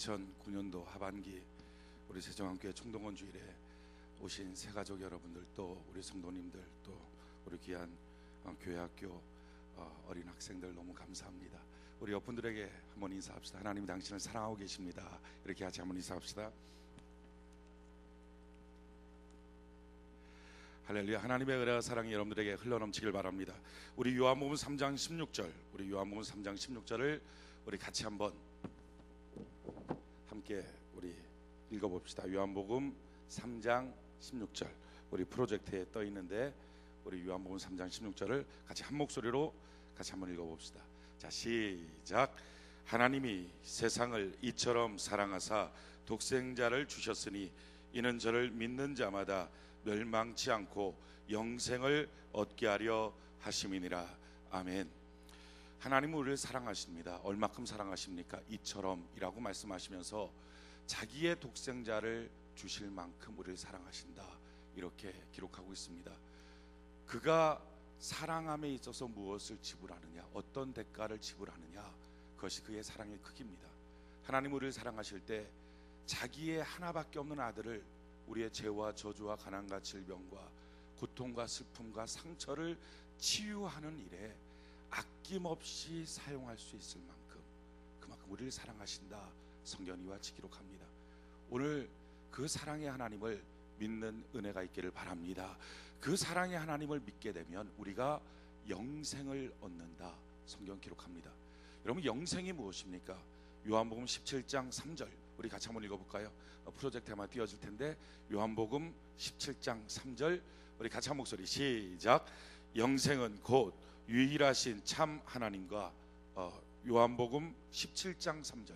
2009년도 하반기 우리 세종한교회 총동원 주일에 오신 새가족 여러분들, 또 우리 성도님들, 또 우리 귀한 교회 학교 어린 학생들 너무 감사합니다. 우리 옆분들에게 한번 인사합시다. 하나님이 당신을 사랑하고 계십니다. 이렇게 같이 한번 인사합시다. 할렐루야. 하나님의 은혜와 사랑이 여러분들에게 흘러넘치길 바랍니다. 우리 요한복음 3장 16절, 우리 요한복음 3장 16절을 우리 같이 한번 함께 우리 읽어봅시다. 요한복음 3장 16절, 우리 프로젝트에 떠 있는데 우리 요한복음 3장 16절을 같이 한 목소리로 같이 한번 읽어봅시다. 자, 시작. 하나님이 세상을 이처럼 사랑하사 독생자를 주셨으니 이는 저를 믿는 자마다 멸망치 않고 영생을 얻게 하려 하심이니라. 아멘. 하나님은 우리를 사랑하십니다. 얼마큼 사랑하십니까? 이처럼이라고 말씀하시면서 자기의 독생자를 주실 만큼 우리를 사랑하신다, 이렇게 기록하고 있습니다. 그가 사랑함에 있어서 무엇을 지불하느냐, 어떤 대가를 지불하느냐, 그것이 그의 사랑의 크기입니다. 하나님 우리를 사랑하실 때 자기의 하나밖에 없는 아들을 우리의 죄와 저주와 가난과 질병과 고통과 슬픔과 상처를 치유하는 일에 아낌없이 사용할 수 있을 만큼, 그만큼 우리를 사랑하신다, 성경이 이같이 기록합니다. 오늘 그 사랑의 하나님을 믿는 은혜가 있기를 바랍니다. 그 사랑의 하나님을 믿게 되면 우리가 영생을 얻는다, 성경 기록합니다. 여러분, 영생이 무엇입니까? 요한복음 17장 3절 우리 같이 한번 읽어볼까요? 프로젝트 아마 띄워질 텐데 요한복음 17장 3절 우리 같이 한 목소리 시작. 영생은 곧 유일하신 참 하나님과 요한복음 17장 3절,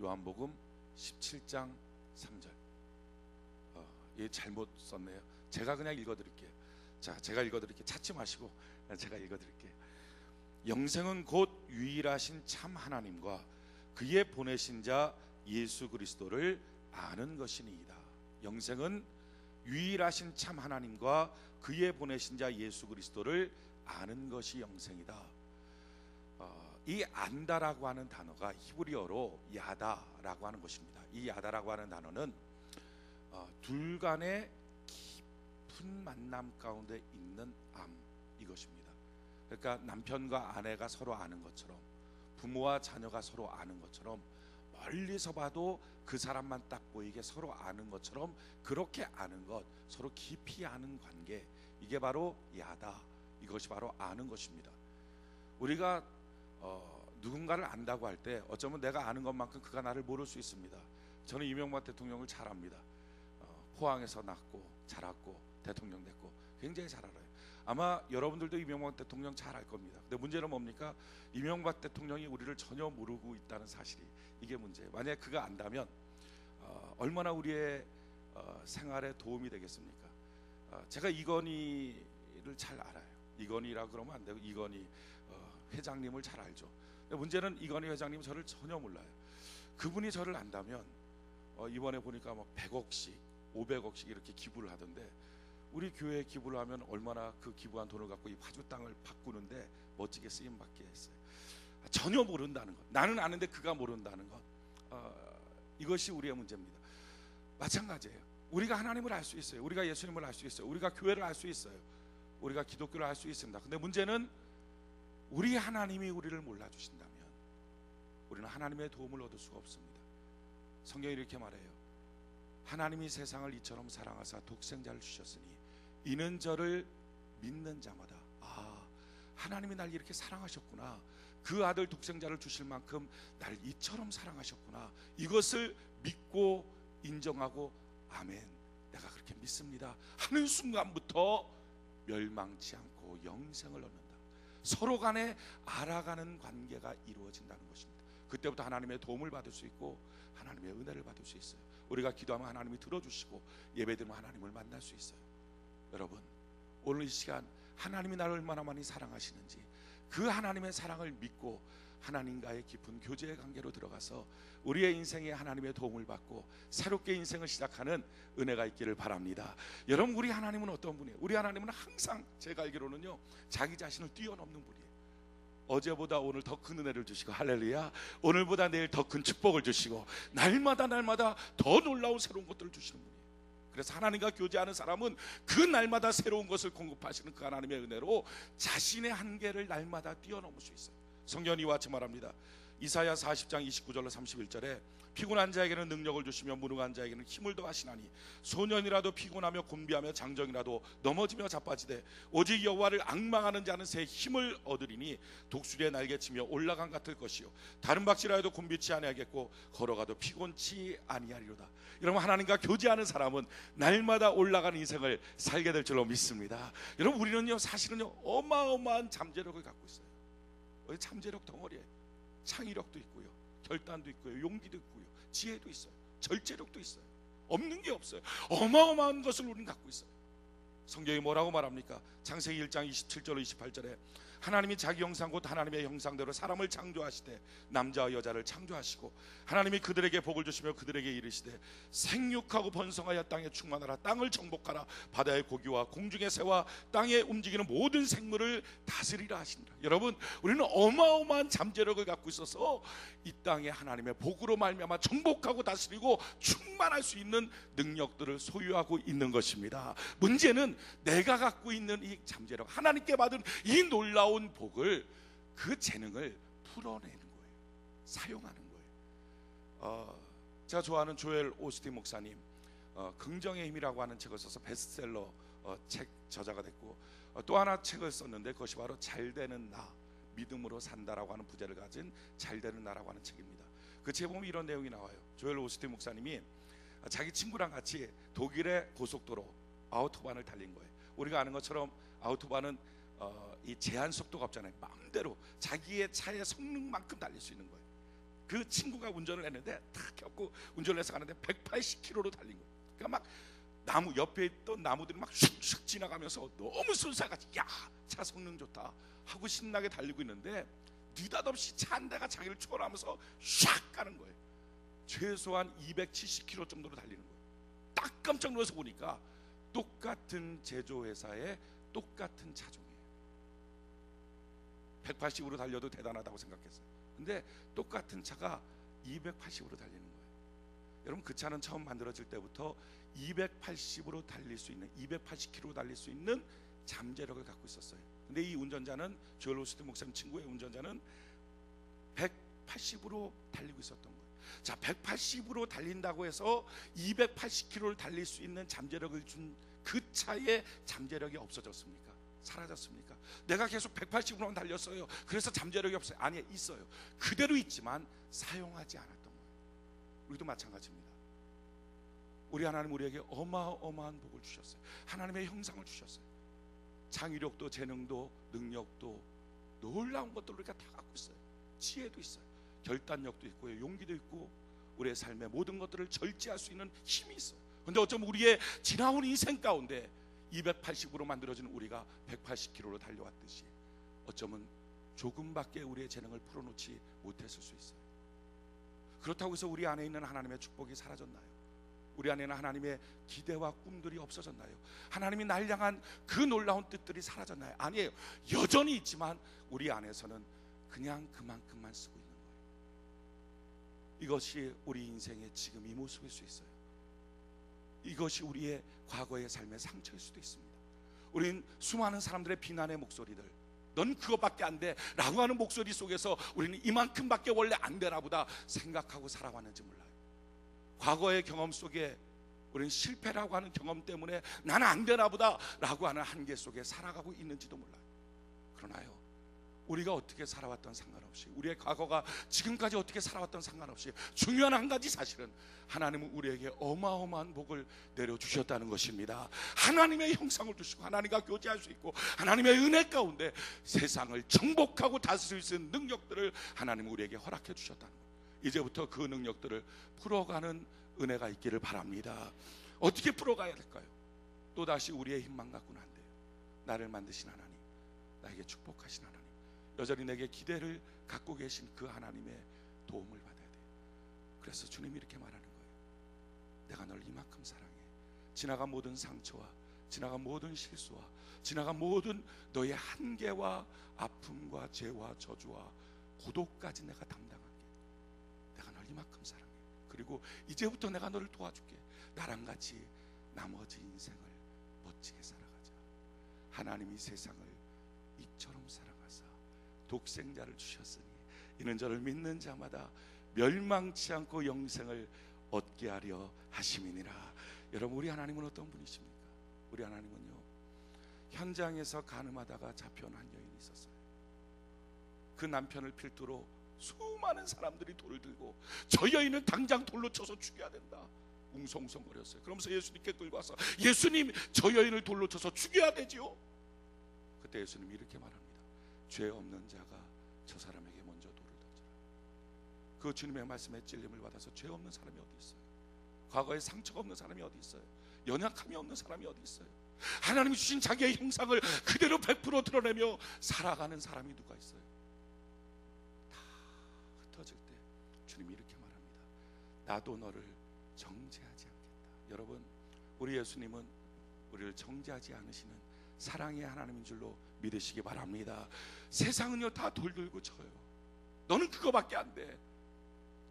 요한복음 17장 3절. 예, 잘못 썼네요. 제가 그냥 읽어드릴게요. 자, 제가 읽어드릴게요. 찾지 마시고 제가 읽어드릴게요. 영생은 곧 유일하신 참 하나님과 그의 보내신 자 예수 그리스도를 아는 것이니이다. 영생은 유일하신 참 하나님과 그의 보내신 자 예수 그리스도를 아는 것이 영생이다. 이 안다라고 하는 단어가 히브리어로 야다라고 하는 것입니다. 이 야다라고 하는 단어는 둘 간의 깊은 만남 가운데 있는 암, 이것입니다. 그러니까 남편과 아내가 서로 아는 것처럼, 부모와 자녀가 서로 아는 것처럼, 멀리서 봐도 그 사람만 딱 보이게 서로 아는 것처럼, 그렇게 아는 것, 서로 깊이 아는 관계, 이게 바로 야다, 이것이 바로 아는 것입니다. 우리가 누군가를 안다고 할 때 어쩌면 내가 아는 것만큼 그가 나를 모를 수 있습니다. 저는 이명박 대통령을 잘 압니다. 포항에서 낳고 자랐고 대통령 됐고 굉장히 잘 알아요. 아마 여러분들도 이명박 대통령 잘 알 겁니다. 근데 문제는 뭡니까? 이명박 대통령이 우리를 전혀 모르고 있다는 사실이, 이게 문제예요. 만약에 그가 안다면 얼마나 우리의 생활에 도움이 되겠습니까? 제가 이건희를 잘 알아요. 이건희라고 그러면 안 되고 이건희 회장님을 잘 알죠. 근데 문제는 이건희 회장님은 저를 전혀 몰라요. 그분이 저를 안다면 이번에 보니까 뭐 100억씩 500억씩 이렇게 기부를 하던데, 우리 교회에 기부를 하면 얼마나 그 기부한 돈을 갖고 이 파주 땅을 바꾸는데 멋지게 쓰임 받게 했어요. 전혀 모른다는 것, 나는 아는데 그가 모른다는 것, 이것이 우리의 문제입니다. 마찬가지예요. 우리가 하나님을 알 수 있어요. 우리가 예수님을 알 수 있어요. 우리가 교회를 알 수 있어요. 우리가 기독교를 알 수 있습니다. 근데 문제는 우리 하나님이 우리를 몰라주신다면 우리는 하나님의 도움을 얻을 수가 없습니다. 성경이 이렇게 말해요. 하나님이 세상을 이처럼 사랑하사 독생자를 주셨으니 이는 저를 믿는 자마다, 하나님이 날 이렇게 사랑하셨구나, 그 아들 독생자를 주실 만큼 날 이처럼 사랑하셨구나, 이것을 믿고 인정하고 아멘, 내가 그렇게 믿습니다 하는 순간부터 멸망치 않고 영생을 얻는다. 서로 간에 알아가는 관계가 이루어진다는 것입니다. 그때부터 하나님의 도움을 받을 수 있고 하나님의 은혜를 받을 수 있어요. 우리가 기도하면 하나님이 들어주시고 예배드리면 하나님을 만날 수 있어요. 여러분, 오늘 이 시간 하나님이 나를 얼마나 많이 사랑하시는지, 그 하나님의 사랑을 믿고 하나님과의 깊은 교제의 관계로 들어가서 우리의 인생에 하나님의 도움을 받고 새롭게 인생을 시작하는 은혜가 있기를 바랍니다. 여러분, 우리 하나님은 어떤 분이에요? 우리 하나님은 항상 제가 알기로는요, 자기 자신을 뛰어넘는 분이에요. 어제보다 오늘 더 큰 은혜를 주시고, 할렐루야, 오늘보다 내일 더 큰 축복을 주시고, 날마다 더 놀라운 새로운 것들을 주시는 분이에요. 그래서 하나님과 교제하는 사람은 그 날마다 새로운 것을 공급하시는 그 하나님의 은혜로 자신의 한계를 날마다 뛰어넘을 수 있어요. 성경이 이와 같이 말합니다. 이사야 40장 29절로 31절에 피곤한 자에게는 능력을 주시며 무능한 자에게는 힘을 더하시나니 소년이라도 피곤하며 곤비하며 장정이라도 넘어지며 자빠지되 오직 여호와를 앙망하는 자는 새 힘을 얻으리니 독수리의 날개치며 올라간 같을 것이요 다른 박질하여도 곤비치 아니하겠고 걸어가도 피곤치 아니하리로다. 여러분, 하나님과 교제하는 사람은 날마다 올라가는 인생을 살게 될 줄로 믿습니다. 여러분, 우리는요 사실은요 어마어마한 잠재력을 갖고 있어요. 잠재력 덩어리에 창의력도 있고요, 결단도 있고요, 용기도 있고요, 지혜도 있어요, 절제력도 있어요. 없는 게 없어요. 어마어마한 것을 우리는 갖고 있어요. 성경이 뭐라고 말합니까? 창세기 1장 27절 28절에 하나님이 자기 형상 곧 하나님의 형상대로 사람을 창조하시되 남자와 여자를 창조하시고 하나님이 그들에게 복을 주시며 그들에게 이르시되 생육하고 번성하여 땅에 충만하라. 땅을 정복하라. 바다의 고기와 공중의 새와 땅에 움직이는 모든 생물을 다스리라 하신다. 여러분, 우리는 어마어마한 잠재력을 갖고 있어서 이 땅에 하나님의 복으로 말미암아 정복하고 다스리고 충만할 수 있는 능력들을 소유하고 있는 것입니다. 문제는 내가 갖고 있는 이 잠재력, 하나님께 받은 이 놀라운 복을, 그 재능을 풀어내는 거예요. 사용하는 거예요. 제가 좋아하는 조엘 오스틴 목사님, 긍정의 힘이라고 하는 책을 써서 베스트셀러 책 저자가 됐고, 또 하나 책을 썼는데 그것이 바로 잘되는 나, 믿음으로 산다라고 하는 부제를 가진 잘되는 나라고 하는 책입니다. 그 책에 보면 이런 내용이 나와요. 조엘 오스틴 목사님이 자기 친구랑 같이 독일의 고속도로 아우토반을 달린 거예요. 우리가 아는 것처럼 아우토반은 이 제한 속도가 없잖아요. 마음대로 자기의 차의 성능만큼 달릴 수 있는 거예요. 그 친구가 운전을 했는데 탁 겪고 운전을 해서 가는데 180km로 달린 거예요. 그러니까 막 나무 옆에 있던 나무들이 막 슉슉 지나가면서 너무 순삭같이 야, 차 성능 좋다 하고 신나게 달리고 있는데 느닷없이 차 한 대가 자기를 추월하면서 샥 가는 거예요. 최소한 270km 정도로 달리는 거예요. 딱 깜짝 놀라서 보니까 똑같은 제조회사의 똑같은 차종이에요. 180으로 달려도 대단하다고 생각했어요. 근데 똑같은 차가 280으로 달리는 거예요. 여러분, 그 차는 처음 만들어질 때부터 280으로 달릴 수 있는, 280km 달릴 수 있는 잠재력을 갖고 있었어요. 근데 이 운전자는, 조엘 오스틴 목사님 친구의 운전자는 180으로 달리고 있었던 거예요. 자, 180으로 달린다고 해서 280km를 달릴 수 있는 잠재력을 준 그 차의 잠재력이 없어졌습니까? 사라졌습니까? 내가 계속 180으로만 달렸어요, 그래서 잠재력이 없어요? 아니에요, 있어요. 그대로 있지만 사용하지 않았던 거예요. 우리도 마찬가지입니다. 우리 하나님 우리에게 어마어마한 복을 주셨어요. 하나님의 형상을 주셨어요. 창의력도 재능도 능력도 놀라운 것들을 우리가 다 갖고 있어요. 지혜도 있어요. 결단력도 있고요, 용기도 있고, 우리의 삶의 모든 것들을 절제할 수 있는 힘이 있어요. 근데 어쩌면 우리의 지나온 인생 가운데 280으로 만들어진 우리가 180km로 달려왔듯이 어쩌면 조금밖에 우리의 재능을 풀어놓지 못했을 수 있어요. 그렇다고 해서 우리 안에 있는 하나님의 축복이 사라졌나요? 우리 안에는 하나님의 기대와 꿈들이 없어졌나요? 하나님이 날 향한 그 놀라운 뜻들이 사라졌나요? 아니에요. 여전히 있지만 우리 안에서는 그냥 그만큼만 쓰고 있는 거예요. 이것이 우리 인생의 지금 이 모습일 수 있어요. 이것이 우리의 과거의 삶의 상처일 수도 있습니다. 우린 수많은 사람들의 비난의 목소리들, 넌 그거밖에 안 돼 라고 하는 목소리 속에서 우리는 이만큼밖에 원래 안 되나 보다 생각하고 살아왔는지 몰라요. 과거의 경험 속에 우리는 실패라고 하는 경험 때문에 나는 안 되나 보다 라고 하는 한계 속에 살아가고 있는지도 몰라요. 그러나요, 우리가 어떻게 살아왔던 상관없이, 우리의 과거가 지금까지 어떻게 살아왔던 상관없이 중요한 한 가지 사실은 하나님은 우리에게 어마어마한 복을 내려주셨다는 것입니다. 하나님의 형상을 주시고 하나님과 교제할 수 있고 하나님의 은혜 가운데 세상을 정복하고 다스릴 수 있는 능력들을 하나님은 우리에게 허락해 주셨다는 것. 이제부터 그 능력들을 풀어가는 은혜가 있기를 바랍니다. 어떻게 풀어가야 될까요? 또다시 우리의 힘만 갖고는 안 돼요. 나를 만드신 하나님, 나에게 축복하신 하나님, 여전히 내게 기대를 갖고 계신 그 하나님의 도움을 받아야 돼요. 그래서 주님이 이렇게 말하는 거예요. 내가 널 이만큼 사랑해. 지나간 모든 상처와 지나간 모든 실수와 지나간 모든 너의 한계와 아픔과 죄와 저주와 고독까지 내가 담당할게. 내가 널 이만큼 사랑해. 그리고 이제부터 내가 너를 도와줄게. 나랑 같이 나머지 인생을 멋지게 살아가자. 하나님이 세상을 이처럼 사랑하사 독생자를 주셨으니 이는 저를 믿는 자마다 멸망치 않고 영생을 얻게 하려 하심이니라. 여러분, 우리 하나님은 어떤 분이십니까? 우리 하나님은요, 현장에서 간음하다가 잡혀온 한 여인이 있었어요. 그 남편을 필두로 수많은 사람들이 돌을 들고 저 여인은 당장 돌로 쳐서 죽여야 된다 웅성웅성거렸어요. 그러면서 예수님께 끌고 와서, 예수님, 저 여인을 돌로 쳐서 죽여야 되지요. 그때 예수님이 이렇게 말합니다. 죄 없는 자가 저 사람에게 먼저 돌을 던져라. 그 주님의 말씀에 찔림을 받아서 죄 없는 사람이 어디 있어요? 과거에 상처가 없는 사람이 어디 있어요? 연약함이 없는 사람이 어디 있어요? 하나님이 주신 자기의 형상을 그대로 100% 드러내며 살아가는 사람이 누가 있어요? 다 흩어질 때 주님이 이렇게 말합니다. 나도 너를 정죄하지 않겠다. 여러분, 우리 예수님은 우리를 정죄하지 않으시는 사랑의 하나님인 줄로 믿으시기 바랍니다. 세상은요 다 돌들고 쳐요. 너는 그거밖에 안 돼.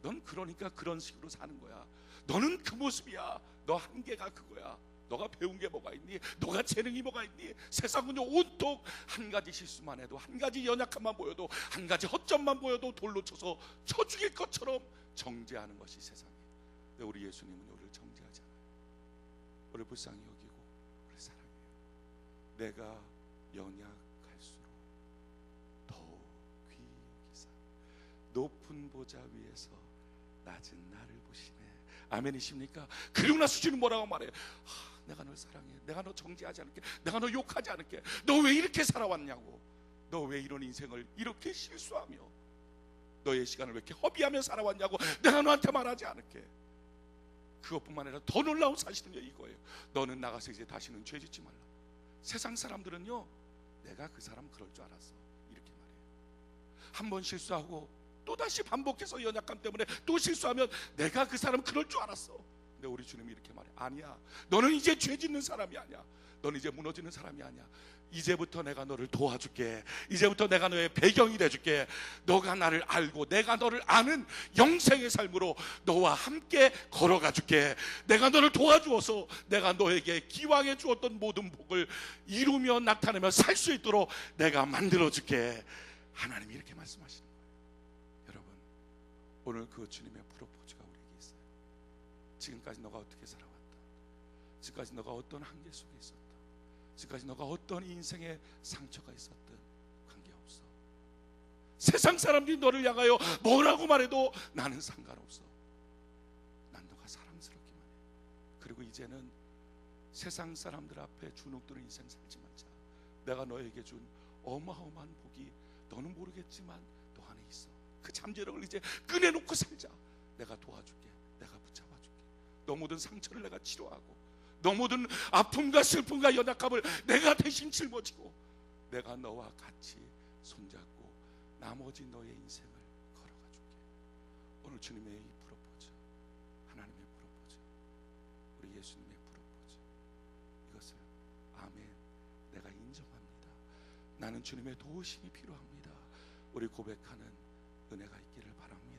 넌 그러니까 그런 식으로 사는 거야. 너는 그 모습이야. 너 한계가 그거야. 너가 배운 게 뭐가 있니? 너가 재능이 뭐가 있니? 세상은요 온통 한 가지 실수만 해도, 한 가지 연약함만 보여도, 한 가지 허점만 보여도 돌로 쳐서 쳐 죽일 것처럼 정죄하는 것이 세상이에요. 근데 우리 예수님은 우리를 정죄하지 않아요. 우리를 불쌍히 여기고 우리를 사랑해요. 내가 연약할수록 더욱 귀히 여기사 높은 보좌 위에서 낮은 나를 보시네. 아멘이십니까? 그리고 나서 주님 뭐라고 말해요? 내가 널 사랑해. 내가 너 정죄하지 않을게. 내가 너 욕하지 않을게. 너 왜 이렇게 살아왔냐고. 너 왜 이런 인생을 이렇게 실수하며 너의 시간을 왜 이렇게 허비하며 살아왔냐고. 내가 너한테 말하지 않을게. 그것뿐만 아니라 더 놀라운 사실은요 이거예요. 너는 나가서 이제 다시는 죄 짓지 말라. 세상 사람들은요, 내가 그 사람 그럴 줄 알았어 이렇게 말해요. 한 번 실수하고 또다시 반복해서 연약함 때문에 또 실수하면 내가 그 사람 그럴 줄 알았어. 근데 우리 주님이 이렇게 말해. 아니야, 너는 이제 죄 짓는 사람이 아니야. 너는 이제 무너지는 사람이 아니야. 이제부터 내가 너를 도와줄게. 이제부터 내가 너의 배경이 돼줄게. 너가 나를 알고 내가 너를 아는 영생의 삶으로 너와 함께 걸어가 줄게. 내가 너를 도와주어서 내가 너에게 기왕에 주었던 모든 복을 이루며 나타내며 살 수 있도록 내가 만들어 줄게. 하나님이 이렇게 말씀하시는 거예요. 여러분, 오늘 그 주님의 프로포즈가 우리에게 있어요. 지금까지 너가 어떻게 살아왔다. 지금까지 너가 어떤 한계 속에 있었다. 지금까지 너가 어떤 인생의 상처가 있었든 관계없어. 세상 사람들이 너를 향하여 뭐라고 말해도 나는 상관없어. 난 너가 사랑스럽기만 해. 그리고 이제는 세상 사람들 앞에 주눅드는 인생 살지 말자. 내가 너에게 준 어마어마한 복이 너는 모르겠지만 너 안에 있어. 그 잠재력을 이제 꺼내놓고 살자. 내가 도와줄게. 내가 붙잡아줄게. 너 모든 상처를 내가 치료하고, 너 모든 아픔과 슬픔과 연약함을 내가 대신 짊어지고, 내가 너와 같이 손잡고 나머지 너의 인생을 걸어가 줄게. 오늘 주님의 이 프로포즈, 하나님의 프로포즈, 우리 예수님의 프로포즈, 이것을 아멘, 내가 인정합니다. 나는 주님의 도우심이 필요합니다. 우리 고백하는 은혜가 있기를 바랍니다.